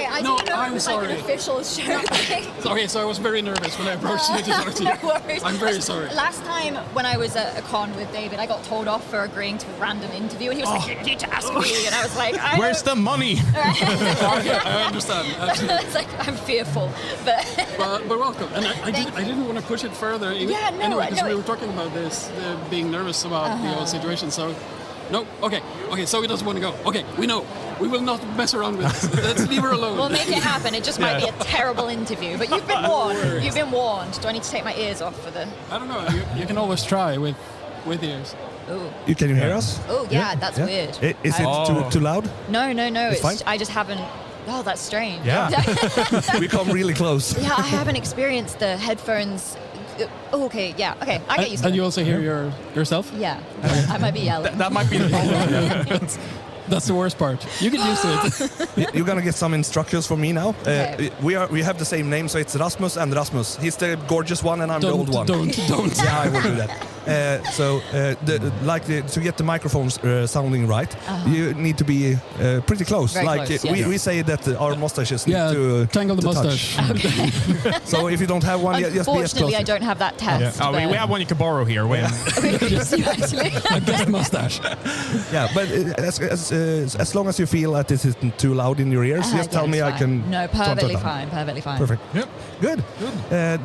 sorry. I didn't know I'm it was sorry. like an official show thing. Okay, so I was very nervous when I approached you to talk to you. No worries. I'm very sorry. Last time when I was at a con with David, I got told off for agreeing to a random interview, and he was like, "You need to ask me," and I was like, Where's the money? I understand. Absolutely. It's like I'm fearful, but But welcome. And I didn't want to push it further. Yeah, no, Anyway, because no, we were talking about this, being nervous about the whole situation. So, no, okay. So he doesn't want to go. Okay, we know. We will not mess around with this. Let's leave her alone. we'll make it happen. It just might be a terrible interview, but you've been warned. You've been warned. Do I need to take my ears off for the? I don't know. You can always try with ears. Oh, Can you hear us? oh yeah, that's weird. Is it too loud? No. It's fine? I just haven't. Oh, that's strange. Yeah. We come really close. Yeah, I haven't experienced the headphones. Oh, okay, yeah, okay. I get used to And it. you also hear yourself? Yeah, I might be yelling. That might be the problem. That's the worst part. You get used to it. You're gonna get some instructions from me now. Okay. We have the same name, so it's Rasmus and Rasmus. He's the gorgeous one, and I'm the old one. Don't. Yeah, I will do that. To get the microphones sounding right, you need to be pretty close. Very like close, yes. we say that our mustaches need Yeah, to tangle the to mustache. touch. So if you don't have one, just be as Unfortunately, close. I don't have that test. Oh, we have one you can borrow here. Actually. A guest mustache. Yeah, but as long as you feel that this isn't too loud in your ears, just tell Yeah, me. it's I fine. can. No, turn perfectly that down. fine. Perfectly fine. Perfect. Yep. Good.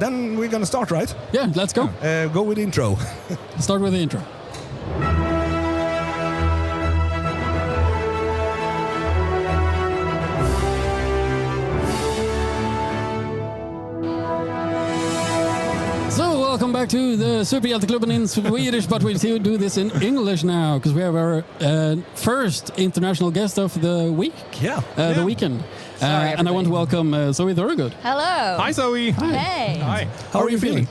Then we're gonna start, right? Yeah, let's go. Go with intro. Start with the intro. So, welcome back to the Superhjälteklubben in Swedish, but we do this in English now because we have our first international guest of the week, the weekend. And I want to welcome Zoe Thorogood. Hello. Hi, Zoe. Hey. Hi. How are you feeling?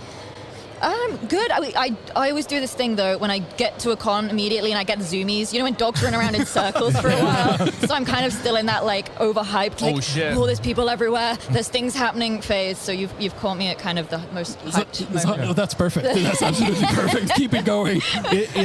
Good. I always do this thing though when I get to a con immediately and I get the zoomies. You know when dogs run around in circles for a while. So I'm kind of still in that like overhyped, like, Oh, shit. there's people everywhere, there's things happening phase. So you've caught me at kind of the most hyped moment. That's perfect. That's absolutely perfect. Keep it going.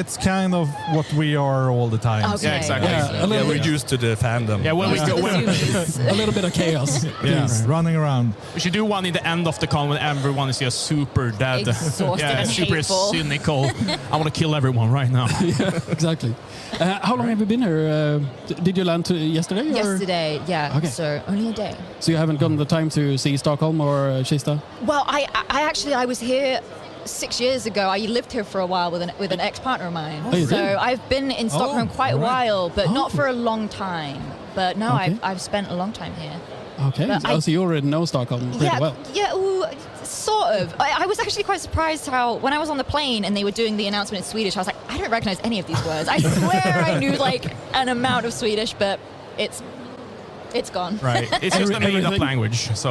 It's kind of what we are all the time. Okay. Yeah, exactly. Yeah, a little We're bit. used to the fandom. Yeah, when we go, A little bit of chaos. Yeah, running around. we should do one in the end of the con when everyone is just super dead. Exhausted and super hateful. cynical. I want to kill everyone right now. Yeah, exactly. How long have you been here? Did you land yesterday? Or? Yesterday, yeah. Okay. So only a day. So you haven't gotten the time to see Stockholm or Kista? Well, I was here 6 years ago. I lived here for a while with an ex-partner of mine. Oh, you so did? I've been in Stockholm quite a while, but not for a long time. But no, Okay. I've spent a long time here. Okay. But So you already know Stockholm pretty well. Yeah, ooh, sort of. I was actually quite surprised how when I was on the plane and they were doing the announcement in Swedish, I was like, I don't recognize any of these words. I swear I knew like an amount of Swedish, but it's gone. Right. It's just a made-up Everything. language. So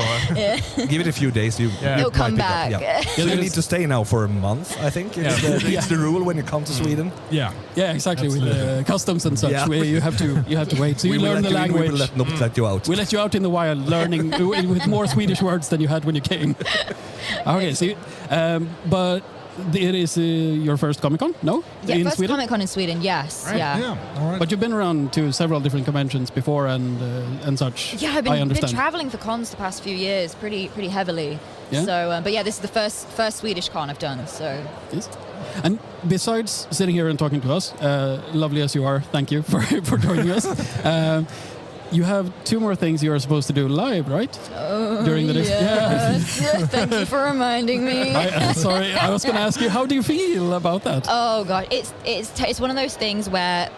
Give it a few days. It'll come back. Yeah. So you need to stay now for a month, I think. It's the rule when you come to Sweden. yeah. Yeah, exactly. With customs and such, Yeah. where you have to wait. So you learn the language. We will not let you out. We let you out in the wild, learning with more Swedish words than you had when you came. Okay, so but it is your first Comic-Con? No? Yeah, in first Sweden? Comic-Con in Sweden, yes. Right. Yeah. All right. But you've been around to several different conventions before and such. Yeah, I've I been understand. traveling for cons the past few years, pretty heavily. Yeah? So, but yeah, this is the first Swedish con I've done. So, Yes. And besides sitting here and talking to us, lovely as you are, thank you for joining us. You have two more things you are supposed to do live, right? During the day. yes. Thank you for reminding me. Sorry, I was going to ask you, how do you feel about that? Oh god, it's one of those things where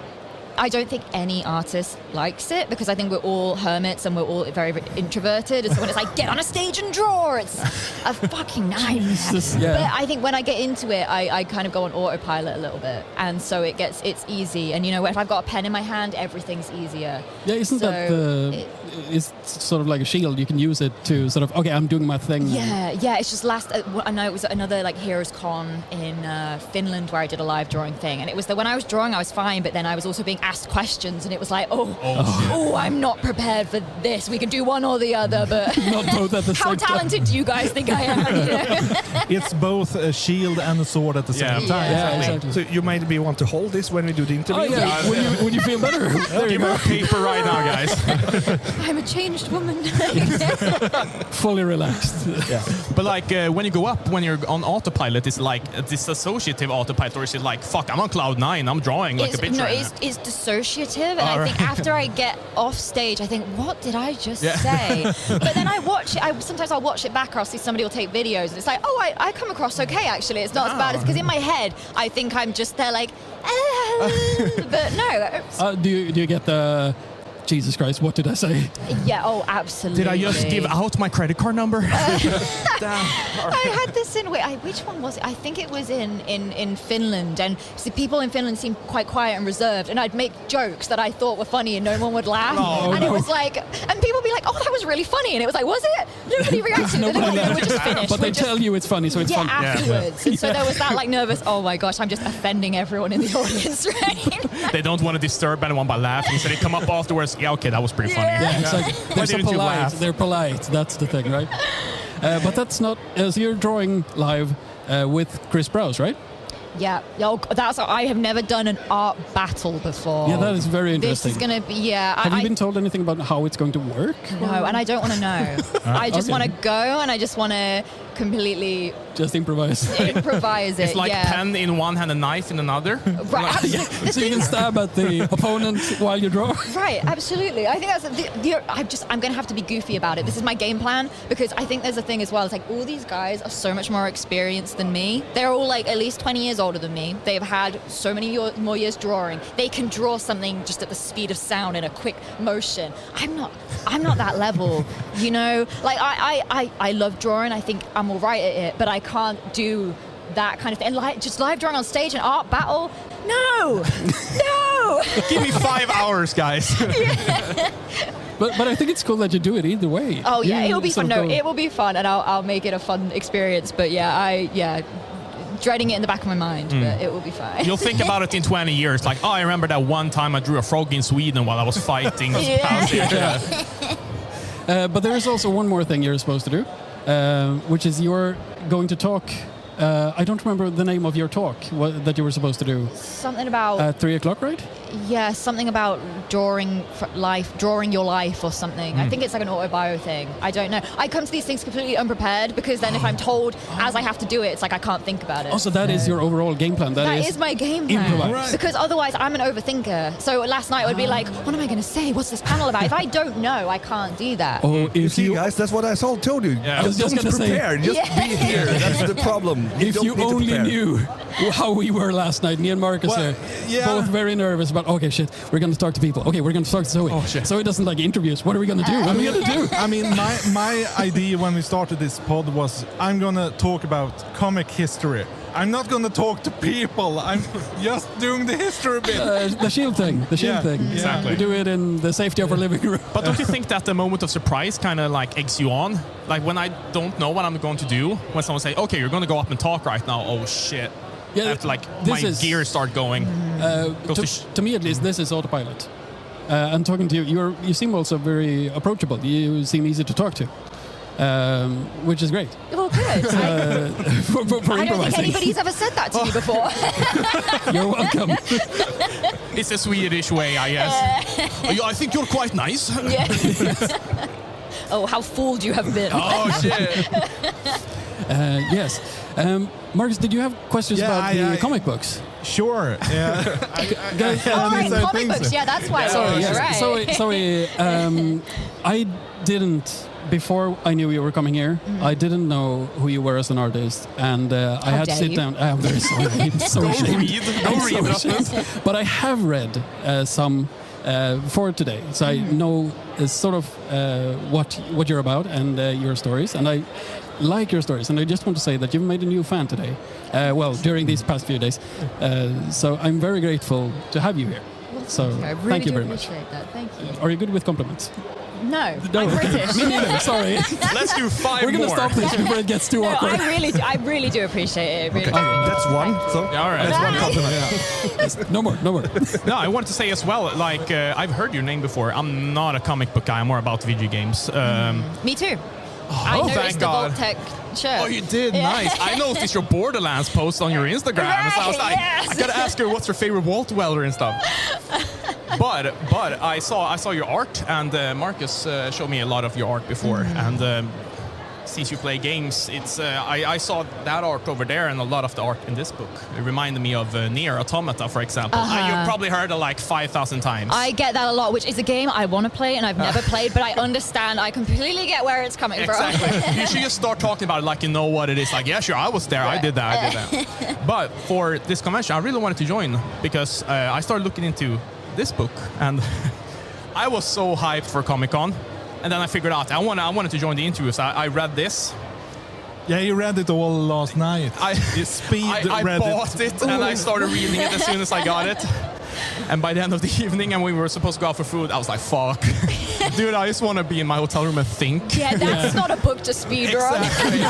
I don't think any artist likes it because I think we're all hermits and we're all very, very introverted. And so when it's like, get on a stage and draw, it's a fucking nightmare. Yeah. But I think when I get into it, I kind of go on autopilot a little bit. And so it's easy. And you know, if I've got a pen in my hand, everything's easier. Yeah, isn't So that it's sort of like a shield? You can use it to sort of, okay, I'm doing my thing. Yeah, it's just I know it was another like Heroes Con in Finland where I did a live drawing thing. And it was that when I was drawing, I was fine, but then I was also being asked questions, and it was like, I'm not prepared for this. We can do one or the other, but Not both at the how same time. talented do you guys think I am? You know? It's both a shield and a sword at the same time. Yeah, exactly. So you maybe want to hold this when we do the interview? Oh yeah, would you feel better? There you Give her go. a paper right now, guys. I'm a changed woman. Fully relaxed. But like when you go up, when you're on autopilot, it's like a disassociative autopilot, or is it like, fuck, I'm on cloud 9, I'm drawing like a bitch no, right it's dissociative, and I think after I get off stage, I think, what did I just say? But then I watch it. Sometimes I'll watch it back, or I'll see somebody will take videos, and it's like, I come across okay, actually. It's not as bad as, because in my head, I think I'm just there like, but no. Do you get the Jesus Christ? What did I say? Yeah. Oh, absolutely. Did I just give out my credit card number? I had this in which one was it? I think it was in Finland, and see, people in Finland seem quite quiet and reserved, and I'd make jokes that I thought were funny and no one would laugh, it was like, and people would be like, oh, that was really funny, and it was like, was it? Nobody reacted. We're just finished. But they tell you it's funny, so it's fun. Afterwards. And so there was that like nervous, oh my gosh, I'm just offending everyone in the audience, right? They don't want to disturb anyone by laughing, so they come up afterwards. Yeah, okay, that was pretty funny. Yeah, exactly. They're so didn't you polite. laugh? They're polite. That's the thing, right? But that's not. So you're drawing live with Chris Browse, right? Yeah. I have never done an art battle before. Yeah, that is very This interesting. is going to be, Have you been told anything about how it's going to work? No, and I don't want to know. I just want to go, and I just want to completely Just improvise. improvise it. It's like pen in one hand and knife in another. Right, absolutely. The So you thing can is- stab at the opponent while you draw. Right, absolutely. I think that's I'm going to have to be goofy about it. This is my game plan, because I think there's a thing as well. It's like all these guys are so much more experienced than me. They're all like at least 20 years older than me. They've had so many more years drawing. They can draw something just at the speed of sound in a quick motion. I'm not that level, you know? Like I love drawing. I think I'm all right at it, but I can't do that kind of thing. And like just live drawing on stage and art battle? No! No! Give me 5 hours, guys. But I think it's cool that you do it either way. Oh yeah, You it'll be sort fun. of No, go- it will be fun, and I'll make it a fun experience. But dreading it in the back of my mind, but it will be fine. You'll think about it in 20 years, like, oh, I remember that one time I drew a frog in Sweden while I was fighting. But there is also one more thing you're supposed to do, which is you're going to talk. I don't remember the name of your talk that you were supposed to do. Something about At 3 o'clock, right? something about drawing your life or something. I think it's like an autobio thing. I don't know. I come to these things completely unprepared, because then if I'm told as I have to do it, it's like I can't think about it. Also, that is your overall game plan. That is my game plan. improvise. Right. Because otherwise I'm an overthinker. So last night I would be like, what am I going to say? What's this panel about? If I don't know, I can't do that. Oh, You if see, you guys, that's what I told you. Yeah. I was just Don't gonna say- prepare. Just be here. That's the problem. if don't you need to only prepare. knew how we were last night, me and Marcus Well, are yeah. both very nervous about. Okay, shit, we're going to talk to people. Okay, we're going to talk to Zoe. Oh, shit. Zoe doesn't like interviews. What are we going to do? What are we going to do? I mean, my idea when we started this pod was I'm gonna talk about comic history. I'm not gonna talk to people. I'm just doing the history bit. The shield thing. The shield Yeah, thing. exactly. We do it in the safety of our living room. But don't you think that the moment of surprise kind of like eggs you on? Like when I don't know what I'm going to do, when someone say, okay, you're going to go up and talk right now. Oh, shit. Yeah, I have to like, this my is- gears start going. To me, at least, this is autopilot. And talking to you, you seem also very approachable. You seem easy to talk to, which is great Well, good. for I don't think improvising. anybody's ever said that to me before. You're welcome. It's a Swedish way, I guess. I think you're quite nice. Oh, how fooled you have been. Oh, shit. Yes. Marcus, did you have questions Yeah, about the I- comic books? Sure. Yeah. Guys, Oh, right, I comic think books. so. Yeah, that's why. Sorry, You're right. Sorry. I didn't. Before I knew you were coming here, I didn't know who you were as an artist, and I had to dare sit you. down. I'm very sorry. I'm so ashamed. Don't read I'm so ashamed. But I have read some for today, so I know sort of what you're about and your stories, and I like your stories. And I just want to say that you've made a new fan today. Well, during these past few days. So I'm very grateful to have you here. So I really thank you do very much. appreciate that. Thank you. Are you good with compliments? No, No. I'm British. Me neither, sorry. Let's do 5 We're more. going to stop this before it gets too No, awkward. I really do appreciate it. Really. That's one. So Yeah, all right. that's one compliment. No more. No, I wanted to say as well, like, I've heard your name before. I'm not a comic book guy. I'm more about video games. Me too. I thank noticed the God. Vault-Tec shirt. Oh, you did? Yeah. Nice. I noticed your Borderlands post on your Instagram. So I was Right, like, yes. I gotta ask her what's your favorite wall dweller and stuff. But I saw your art, and Marcus showed me a lot of your art before. And since you play games, it's I saw that art over there and a lot of the art in this book. It reminded me of Nier Automata, for example. You've probably heard it like 5,000 times. I get that a lot, which is a game I want to play and I've never played, but I understand. I completely get where it's coming Exactly. from. You should just start talking about it like you know what it is. Like, yeah, sure, I was there. I did that. But for this convention, I really wanted to join because I started looking into this book and I was so hyped for Comic-Con. And then I figured out I wanted to join the interviews. I read this. Yeah, you read it all last night. I read bought it and I started reading it as soon as I got it. And by the end of the evening, and we were supposed to go out for food, I was like, fuck. Dude, I just want to be in my hotel room and think. Yeah, that's not a book to speed run. Exactly.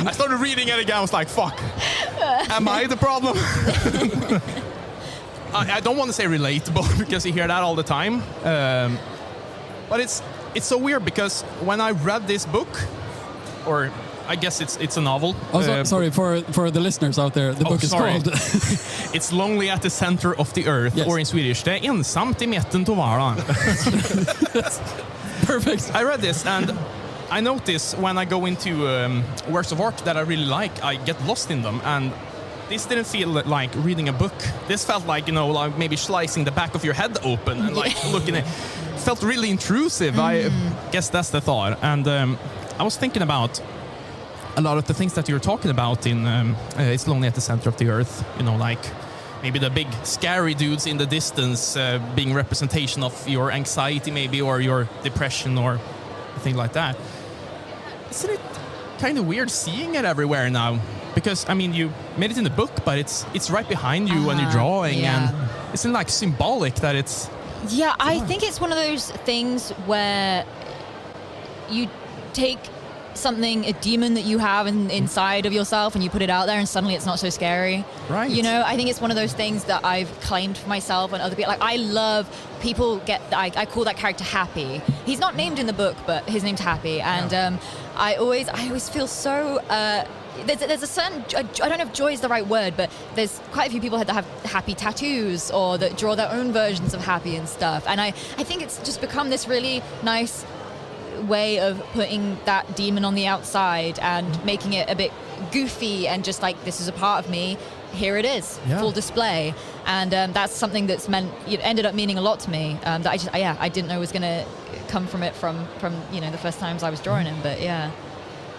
I started reading it again. I was like, fuck. Am I the problem? I don't want to say relatable because you hear that all the time. But it's so weird because when I read this book, or I guess it's a novel. Also, sorry, for the listeners out there, the book is called... It's Lonely at the Center of the Earth, Yes. or in Swedish, Det är ensamt I mitten på vardagen. Perfect. I read this and I notice when I go into works of art that I really like, I get lost in them. And this didn't feel like reading a book. This felt like, like maybe slicing the back of your head open and like looking at it. Felt really intrusive. I guess that's the thought. And I was thinking about a lot of the things that you're talking about in It's Lonely at the Center of the Earth. Like maybe the big scary dudes in the distance being representation of your anxiety maybe, or your depression or a thing like that. Isn't it kind of weird seeing it everywhere now? Because, I mean, you made it in the book, but it's right behind you when you're drawing. Yeah. And isn't it like symbolic that it's... Yeah, I think it's one of those things where you take something, a demon that you have inside of yourself, and you put it out there, and suddenly it's not so scary. Right. I think it's one of those things that I've claimed for myself and other people. Like, I love people I call that character Happy. He's not named in the book, but his name's Happy, and I always feel so. There's a certain, I don't know if joy is the right word, but there's quite a few people that have happy tattoos or that draw their own versions of happy and stuff. And I think it's just become this really nice way of putting that demon on the outside and making it a bit goofy and just like, this is a part of me. Here it is, full display. And that's something that's ended up meaning a lot to me. That I didn't know was going to come from it from the first times I was drawing him, but yeah.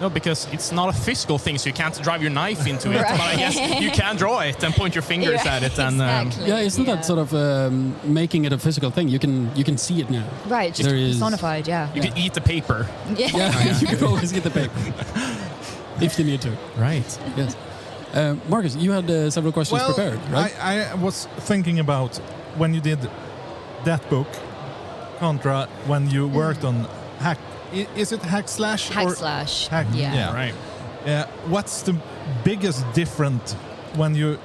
No, because it's not a physical thing, so you can't drive your knife into it. But I guess you can draw it and point your fingers at it. And Exactly. Isn't that sort of making it a physical thing? You can see it now. Right, just personified, you can eat the paper. Yeah, you can always get the paper if you need to. Right. Yes. Marcus, you had several questions prepared, right? I was thinking about when you did that book contra when you worked on Hack. Is it Hack Slash? Hack Slash. Hack, yeah. Right. What's the biggest difference when you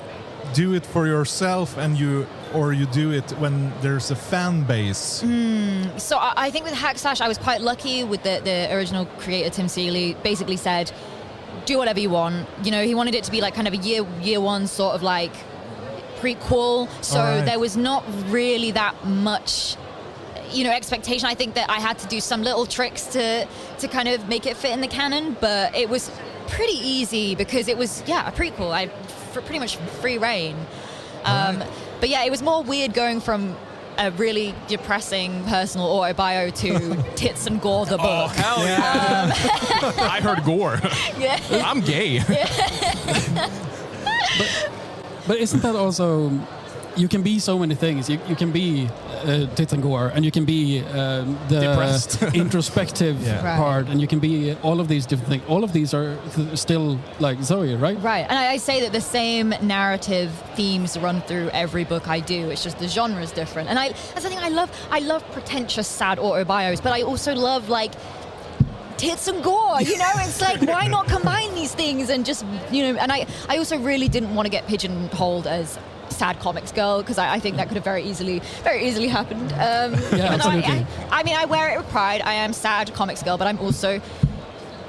do it for yourself and you do it when there's a fan base? So I think with Hack Slash, I was quite lucky with the original creator, Tim Seeley, basically said, do whatever you want. He wanted it to be like kind of a year one sort of like prequel. So there was not really that much expectation. I think that I had to do some little tricks to kind of make it fit in the canon, but it was pretty easy because it was a prequel. I pretty much free reign. But yeah, it was more weird going from a really depressing personal autobio to Tits and Gore the book. Oh, hell yeah. I heard gore. Yeah. I'm gay. But isn't that also... you can be so many things. You can be tits and gore, and you can be the Depressed. introspective part, and you can be all of these different things. All of these are still like Zoe, right? Right, and I say that the same narrative themes run through every book I do. It's just the genre is different, and that's the thing I love. I love pretentious, sad autobios, but I also love like tits and gore, you know. It's like, why not combine these things and just, you know. And I also really didn't want to get pigeonholed as sad comics girl, because I think that could have very easily happened. Absolutely. I mean, I wear it with pride. I am sad comics girl, but I'm also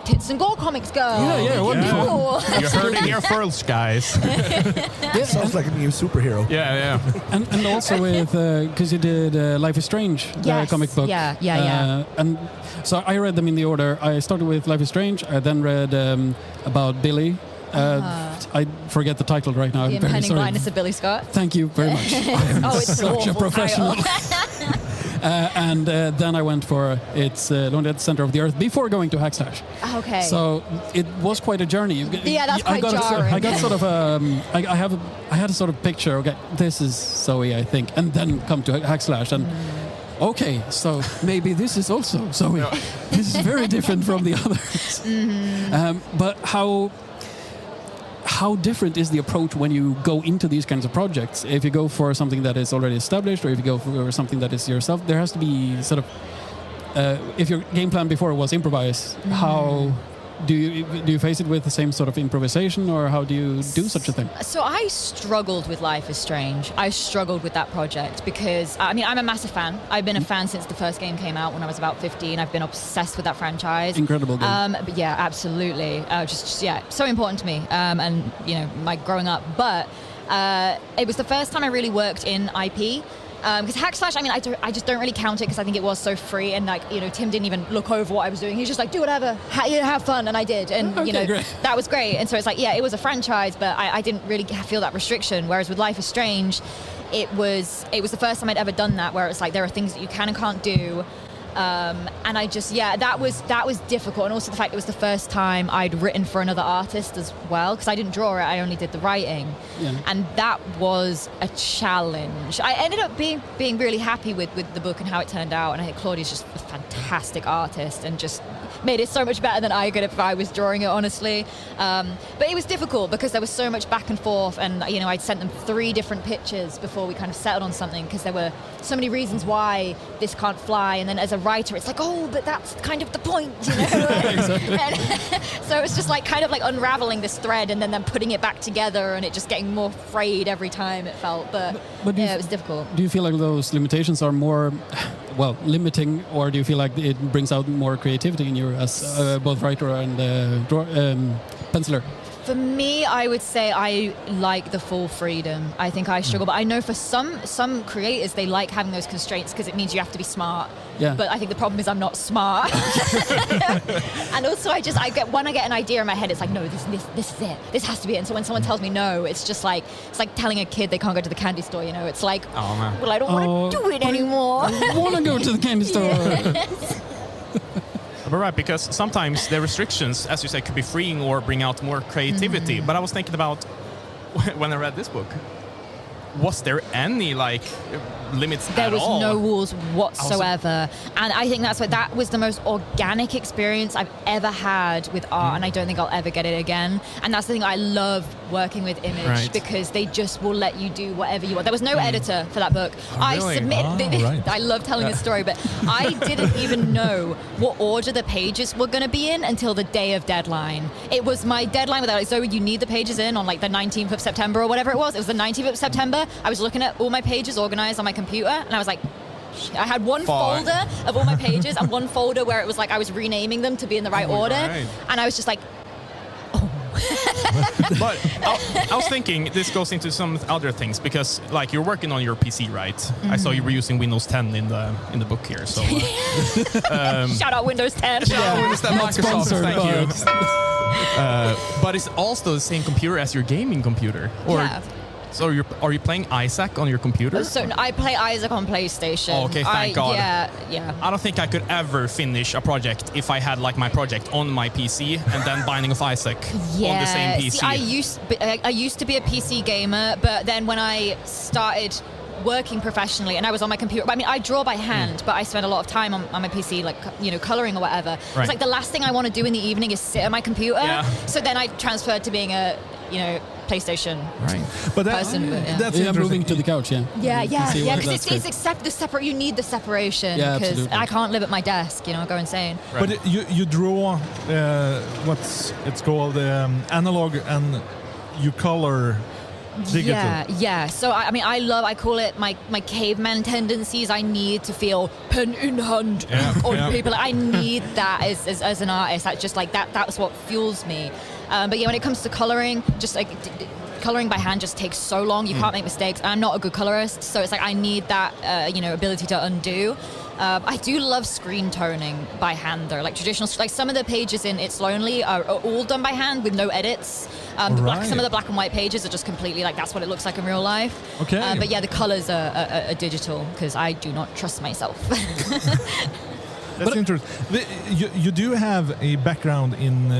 tits and gore comics girl. Wonderful. Cool. You heard it here first, guys. Sounds like a new superhero. Yeah. And also with because you did Life is Strange, the comic book. Yeah. And so I read them in the order. I started with Life is Strange. I then read about Billy. I forget the title right now. The I'm very Impending sorry. Blindness of Billy Scott. Thank you very much. I am It's such a awful professional. title. And then I went for It's Lonely at the Center of the Earth before going to Hackslash. Okay. So it was quite a journey. That's quite jarring. I got sort of I had a sort of picture. Okay, this is Zoe, I think, and then come to Hackslash and. Okay, so maybe this is also Zoe. This is very different from the others. But how different is the approach when you go into these kinds of projects? If you go for something that is already established, or if you go for something that is yourself, there has to be sort of. If your game plan before was improvise, how do you face it with the same sort of improvisation, or how do you do such a thing? So I struggled with Life is Strange. I struggled with that project because, I mean, I'm a massive fan. I've been a fan since the first game came out when I was about 15. I've been obsessed with that franchise. Incredible game. But yeah, absolutely. So important to me. And, you know, my growing up. But it was the first time I really worked in IP. Because Hackslash, I mean, I just don't really count it because I think it was so free, and like, you know, Tim didn't even look over what I was doing. He was just like, do whatever, have fun, and I did, and Okay, you know, great. that was great. And so it's like, yeah, it was a franchise, but I didn't really feel that restriction. Whereas with Life is Strange, it was the first time I'd ever done that, where it's like there are things that you can and can't do. And I just, that was difficult, and also the fact it was the first time I'd written for another artist as well, because I didn't draw it, I only did the writing, and that was a challenge. I ended up being really happy with the book and how it turned out, and I think Claudia's just a fantastic artist and just made it so much better than I could if I was drawing it, honestly. But it was difficult because there was so much back and forth, and you know, I'd sent them 3 different pitches before we kind of settled on something, because there were so many reasons why this can't fly, and then as a writer it's like, oh, but that's kind of the point, you know. And so it's just like kind of like unraveling this thread and then putting it back together, and it just getting more frayed every time it felt, but yeah, it was difficult. Do you feel like those limitations are more limiting, or do you feel like it brings out more creativity in you as both writer and penciler? For me, I would say I like the full freedom. I think I struggle, but I know for some creators, they like having those constraints because it means you have to be smart. Yeah. But I think the problem is I'm not smart. And also I get an idea in my head, it's like, no, this is it. This has to be it. And so when someone tells me no, it's just like, it's like telling a kid they can't go to the candy store, you know. It's like, oh, man. Well, I don't want to do it anymore. I want to go to the candy store. But right, because sometimes the restrictions, as you say, could be freeing or bring out more creativity. But I was thinking about when I read this book, was there any like limits there at was all? no walls whatsoever, and I think that was the most organic experience I've ever had with art, and I don't think I'll ever get it again. And that's the thing I love working with Image, because they just will let you do whatever you want. There was no editor for that book. I submitted I love telling this story, but I didn't even know what order the pages were going to be in until the day of deadline. It was my deadline without like, Zoe, you need the pages in on like the 19th of September or whatever it was. It was the 19th of September. I was looking at all my pages organized on my computer, and I was like, I had one folder of all my pages and one folder where it was like I was renaming them to be in the right order. And I was just like, But I was thinking this goes into some other things, because like you're working on your PC, right? I saw you were using Windows 10 in the book here. So shout out Windows 10. Shout out Windows 10, Microsoft. Sponsored, Thank you. But it's also the same computer as your gaming computer, or So are you playing Isaac on your computer? So I play Isaac on PlayStation. Oh, okay, thank God. Yeah. I don't think I could ever finish a project if I had like my project on my PC and then Binding of Isaac on the same PC. See, I used to be a PC gamer, but then when I started working professionally and I was on my computer, I mean, I draw by hand, but I spend a lot of time on my PC, like, you know, coloring or whatever. Right. It's like the last thing I want to do in the evening is sit at my computer. Yeah. So then I transferred to being a, you know, PlayStation But person. But, that's Yeah, interesting. moving to the couch, yeah. Yeah, because it's the separate. You need the separation Yeah, because absolutely. I can't live at my desk. You know, I go insane. But you draw what's it's called analog, and you color digital. Yeah. So I call it my caveman tendencies. I need to feel pen in hand on paper. Like, I need that as an artist. That's just like that's what fuels me. But yeah, when it comes to coloring, just like coloring by hand just takes so long. You can't make mistakes. I'm not a good colorist, so it's like I need that ability to undo. I do love screen toning by hand though, like traditional. Like some of the pages in It's Lonely are all done by hand with no edits. Some of the black and white pages are just completely like that's what it looks like in real life. Okay. But yeah, the colors are digital because I do not trust myself. That's interesting. You do have a background in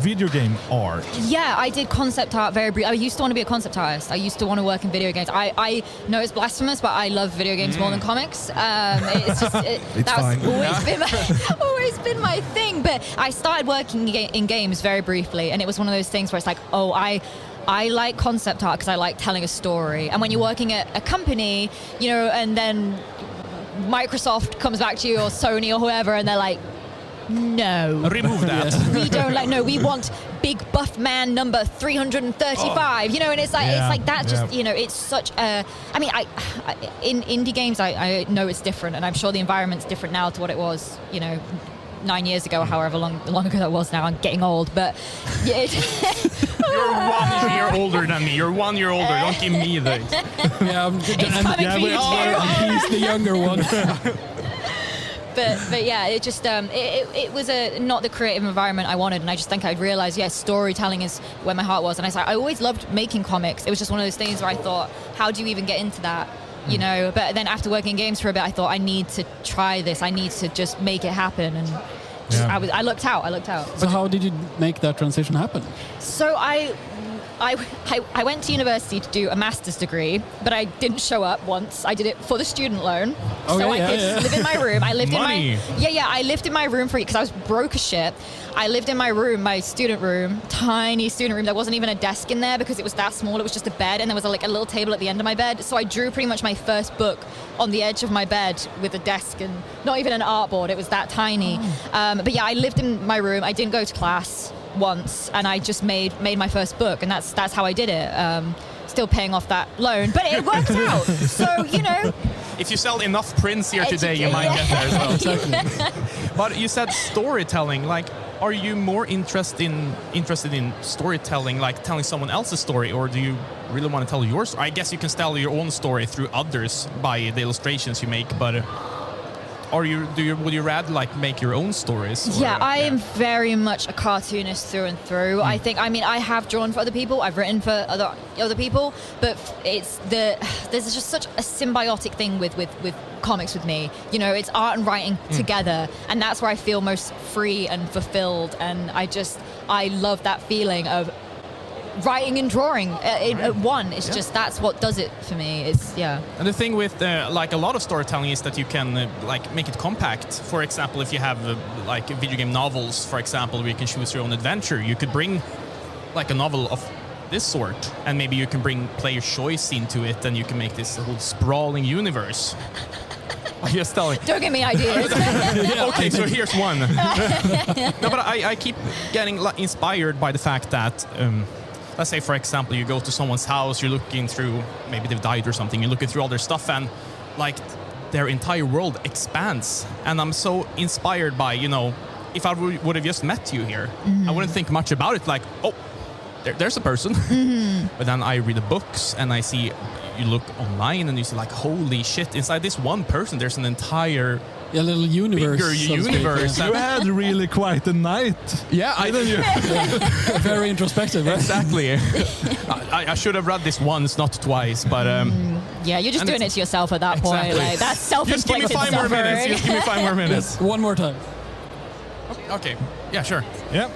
video game art. Yeah, I did concept art very briefly. I used to want to be a concept artist. I used to want to work in video games. I know it's blasphemous, but I love video games more than comics. It's just that's always been my thing. But I started working in games very briefly, and it was one of those things where it's like, oh, I like concept art because I like telling a story. And when you're working at a company, you know, and then Microsoft comes back to you or Sony or whoever, and they're like, no. Remove that. We don't like. No, we want big buff man number 335. You know, and it's like that. Just you know, it's such a. I mean, in indie games, I know it's different, and I'm sure the environment's different now to what it was. You know, 9 years ago, however long ago that was. Now I'm getting old, but yeah. You're 1 year older than me. You're 1 year older. Don't give me the. Yeah, he's the younger one. But yeah, it just it was not the creative environment I wanted, and I just think I'd realised, storytelling is where my heart was, and I always loved making comics. It was just one of those things where I thought, how do you even get into that, you know? But then after working in games for a bit, I thought I need to try this. I need to just make it happen, and I looked out. So how did you make that transition happen? So I went to university to do a master's degree, but I didn't show up once. I did it for the student loan. Oh, so I could live in my room. I lived Money. I lived in my room for because I was broke as shit. I lived in my room, my student room, tiny student room. There wasn't even a desk in there because it was that small. It was just a bed, and there was a little table at the end of my bed. So I drew pretty much my first book on the edge of my bed with a desk and not even an artboard. It was that tiny. But yeah, I lived in my room. I didn't go to class once, and I just made my first book, and that's how I did it. Still paying off that loan, but it worked out. So you know, If you sell enough prints here today, you might get there as well. Exactly. But you said storytelling. Like, are you more interested in storytelling, like telling someone else's story, or do you really want to tell yours? I guess you can tell your own story through others by the illustrations you make, but. Would you rather like make your own stories? Yeah, I am very much a cartoonist through and through. I have drawn for other people. I've written for other people, but there's just such a symbiotic thing with comics with me. You know, it's art and writing together, and that's where I feel most free and fulfilled. And I love that feeling of writing and drawing at one. It's just that's what does it for me. And the thing with like a lot of storytelling is that you can like make it compact. For example, if you have like video game novels, for example, where you can choose your own adventure, you could bring like a novel of this sort, and maybe you can bring player choice into it, and you can make this whole sprawling universe. I'm just telling. Don't give me ideas. Okay, so here's one. No, but I keep getting inspired by the fact that. Let's say, for example, you go to someone's house, you're looking through, maybe they've died or something, you're looking through all their stuff, and like their entire world expands. And I'm so inspired by, you know, if I would have just met you here, I wouldn't think much about it, like, oh, there's a person. But then I read the books and I see, you look online and you see like, holy shit, inside this one person, there's an entire... A little universe. Bigger universe. You had really quite a night. Yeah, Very introspective, right? Exactly. I should have read this once, not twice, but... Yeah, you're just And doing it to yourself at that point. Exactly. Like, that's Just give me self-inflicted 5 more minutes. suffering. Just give me 5 more minutes. One more time. Okay. Yeah, sure. Yeah.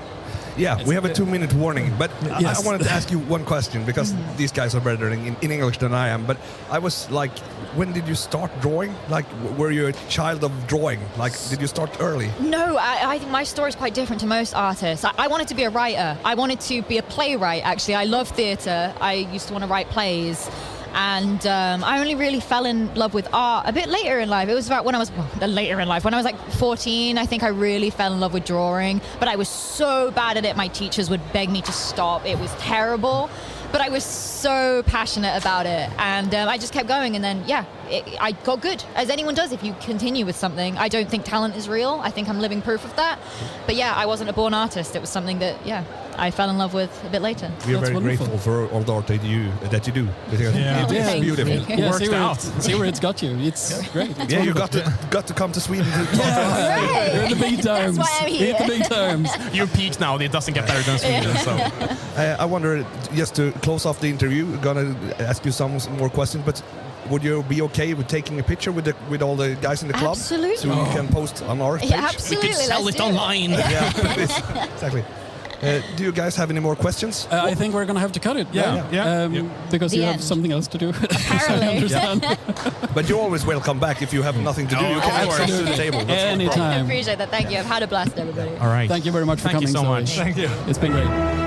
Yeah, we have a 2-minute warning, but Yes. I wanted to ask you one question because these guys are better in English than I am. But I was like, when did you start drawing? Like, were you a child of drawing? Like, did you start early? No, I think my story is quite different to most artists. I wanted to be a writer. I wanted to be a playwright, actually. I love theatre. I used to want to write plays. And I only really fell in love with art a bit later in life. It was about when I was like 14. I think I really fell in love with drawing, but I was so bad at it. My teachers would beg me to stop. It was terrible, but I was so passionate about it, and I just kept going. And then I got good, as anyone does if you continue with something. I don't think talent is real. I think I'm living proof of that. But I wasn't a born artist. It was something that I fell in love with a bit later. We are That's very wonderful. grateful for all the art that you do. Because Yeah. it's Thank beautiful. you. Yeah, Worked out. See where it's got you. It's great. It's Yeah, you wonderful. got to come to Sweden. Right. You're in the big times. That's why I'm here. Hit the big times. You peaked now. It doesn't get better than Sweden. So I wonder, just to close off the interview, we're gonna ask you some more questions, but would you be okay with taking a picture with all the guys in the club? Absolutely. So we can post on our page? Yeah, we absolutely. could sell let's it do online. Yeah, exactly. Do you guys have any more questions? I think we're going to have to cut it. Yeah, yeah. Because The you have end. something else to do. Apparently. I understand. But you're always welcome back if you have nothing to do. Oh, You of can add course. something to the table. That's no problem. I Anytime. appreciate that. Thank you. I've had a blast, everybody. All right. Thank you very much for Thank you coming. so Zoe. much. Thank you. It's been great.